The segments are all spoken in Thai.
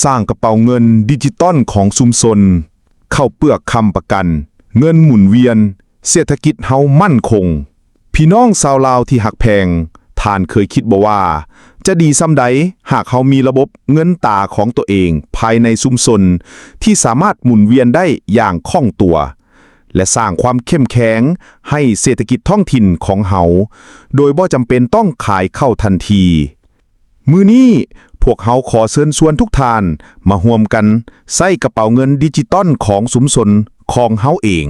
สร้างกระเป๋าเงินดิจิตอลของชุมชนเข้าเปลือกค้ำประกัน เงินหมุนเวียน เศรษฐกิจเฮามั่นคง พี่น้องชาวลาวที่หักแพงท่านเคยคิดบ่ว่า จะดีส่ำใดหากเฮามีระบบเงินตราของตัวเองภายในชุมชนที่สามารถหมุนเวียนได้อย่างคล่องตัว และสร้างความเข้มแข็งให้เศรษฐกิจท้องถิ่นของเฮาโดยบ่จำเป็นต้องขายเข้าทันที มื้อนี้พวกเฮาขอเชิญชวนทุกท่านมาร่วมกันใช้กระเป๋าเงินดิจิตอลของชุมชนของเฮาเอง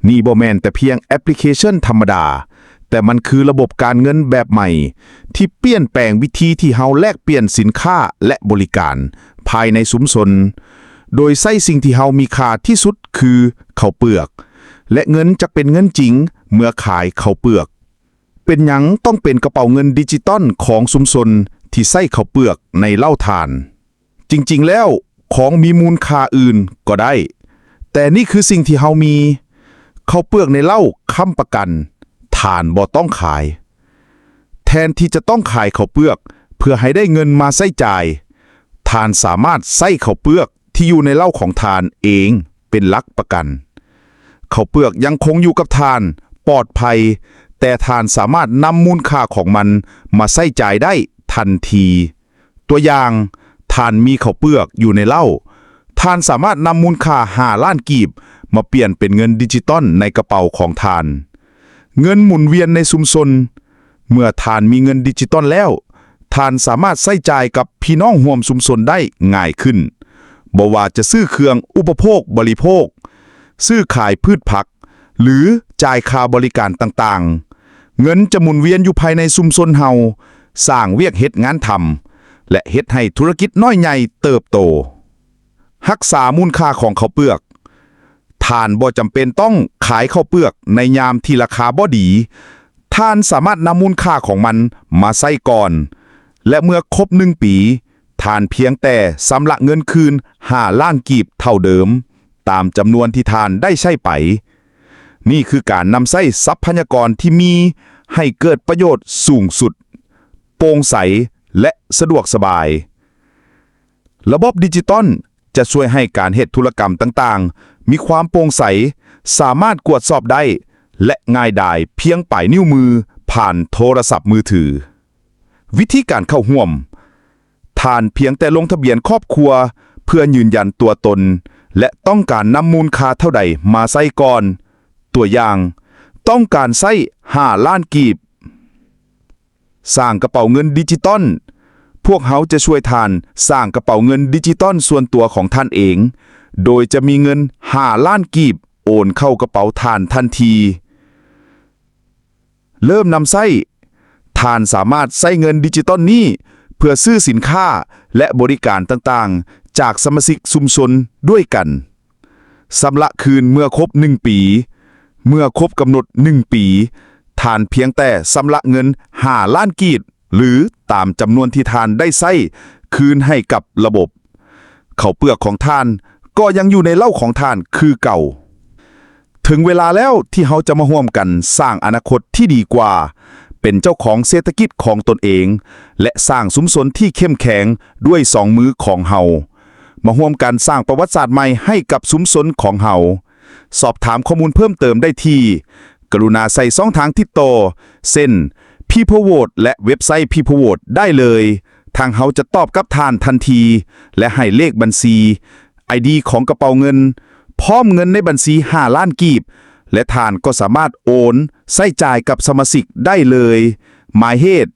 นี่บ่แม่นแต่เพียงแอปพลิเคชันธรรมดา แต่มันคือระบบการเงินแบบใหม่ที่เปลี่ยนแปลงวิธีที่เฮาแลกเปลี่ยนสินค้าและบริการภายในชุมชน โดยใช้สิ่งที่เฮามีค่าที่สุดคือข้าวเปลือก และเงินจะเป็นเงินจริงเมื่อขายข้าวเปลือก เป็นหยังต้องเป็นกระเป๋าเงินดิจิตอลของชุมชนที่ใส่ข้าวเปลือกในเหล้าทาน จริงๆแล้วของมีมูลค่าอื่นก็ได้ แต่นี่คือสิ่งที่เฮามีข้าวเปลือกในเหล้าค้ำประกันทานบ่ต้องขาย แทนที่จะต้องขายข้าวเปลือกเพื่อให้ได้เงินมาใช้จ่ายทานสามารถใช้ข้าวเปลือกที่อยู่ในเหล้าของทานเองเป็นหลักประกันข้าวเปลือกยังคงอยู่กับทานปลอดภัยแต่ทานสามารถนำมูลค่าของมันมาใช้จ่ายได้ทันที ตัวอย่างทานมีข้าวเปลือกอยู่ในเหล้าทานสามารถนำมูลค่า5 ล้านกีบมาเปลี่ยนเป็นเงินดิจิตอลในกระเป๋าของทานเงินหมุนเวียนในชุมชนเมื่อทานมีเงินดิจิตอลแล้วทานสามารถใช้จ่ายกับพี่น้องร่วมชุมชนได้ง่ายขึ้นบ่ว่าจะซื้อเครื่องอุปโภคบริโภคซื้อขายพืชผักหรือจ่ายค่าบริการต่างๆเงินจะหมุนเวียนอยู่ภายในชุมชนเฮาสร้างเวียกเฮ็ดงานทำและเฮ็ดให้ธุรกิจน้อยใหญ่เติบโตรักษามูลค่าของข้าวเปลือกท่านบ่จำเป็นต้องขายข้าวเปลือกในยามที่ราคาบ่ดีท่านสามารถนำมูลค่าของมันมาใช้ก่อนและเมื่อครบ1 ปีท่านเพียงแต่ชำระเงินคืน5 ล้านกีบเท่าเดิมตามจำนวนที่ท่านได้ใช้ไปนี่คือการนำใช้ทรัพยากรที่มีให้เกิดประโยชน์สูงสุดโปร่งใสและสะดวกสบายระบบดิจิตอลจะช่วยให้การเฮ็ดธุรกรรมต่างๆมีความโปร่งใสสามารถตรวจสอบได้และง่ายดายเพียงปลายนิ้วมือผ่านโทรศัพท์มือถือวิธีการเข้าร่วมท่านเพียงแต่ลงทะเบียนครอบครัวเพื่อยืนยันตัวตนและต้องการนำมูลค่าเท่าใดมาใช้ก่อนตัวอย่างต้องการใช้5 ล้านกีบสร้างกระเป๋าเงินดิจิตอลพวกเขาจะช่วยท่านสร้างกระเป๋าเงินดิจิตอลส่วนตัวของท่านเองโดยจะมีเงิน5 ล้านกีบโอนเข้ากระเป๋าท่านทันทีเริ่มนำใช้ท่านสามารถใช้เงินดิจิตอลนี้เพื่อซื้อสินค้าและบริการต่างๆจากสมาชิกชุมชนด้วยกันชำระคืนเมื่อครบ1 ปีเมื่อครบกำหนด1 ปีท่านเพียงแต่ชำระเงิน5 ล้านกีบหรือตามจำนวนที่ท่านได้ใช้คืนให้กับระบบข้าวเปลือกของท่านก็ยังอยู่ในเหล้าของท่านคือเก่าถึงเวลาแล้วที่เราจะมาร่วมกันสร้างอนาคตที่ดีกว่าเป็นเจ้าของเศรษฐกิจของตนเองและสร้างชุมชนที่เข้มแข็งด้วย2 มือของเฮามาร่วมกันสร้างประวัติศาสตร์ใหม่ให้กับชุมชนของเฮาสอบถามข้อมูลเพิ่มเติมได้ที่กรุณาใส่ช่องทางติดต่อเช่น People Vote และเว็บไซต์ People Vote ได้เลยทางเฮาจะตอบกับท่านทันทีและให้เลขบัญชี ID ของกระเป๋าเงินพร้อมเงินในบัญชี5 ล้านกีบและท่านก็สามารถโอนใช้จ่ายกับสมาชิกได้เลยหมายเหตุ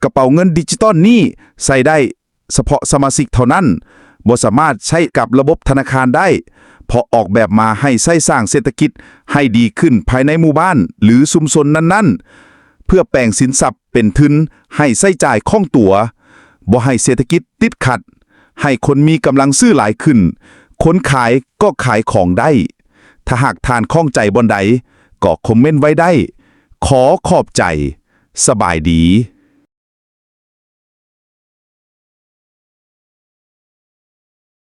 กระเป๋าเงินดิจิตอลนี้ใช้ได้เฉพาะสมาชิกเท่านั้นบ่สามารถใช้กับระบบธนาคารได้เพราะออกแบบมาให้ใช้สร้างเศรษฐกิจให้ดีขึ้นภายในหมู่บ้านหรือชุมชนนั้นๆเพื่อแปลงสินทรัพย์เป็นทุนให้ใช้จ่ายคล่องตัวบ่ให้เศรษฐกิจติดขัดให้คนมีกำลังซื้อหลายขึ้นคนขายก็ขายของได้ถ้าหากท่านข้องใจบนใดก็คอมเมนต์ไว้ได้ขอขอบใจสบายดี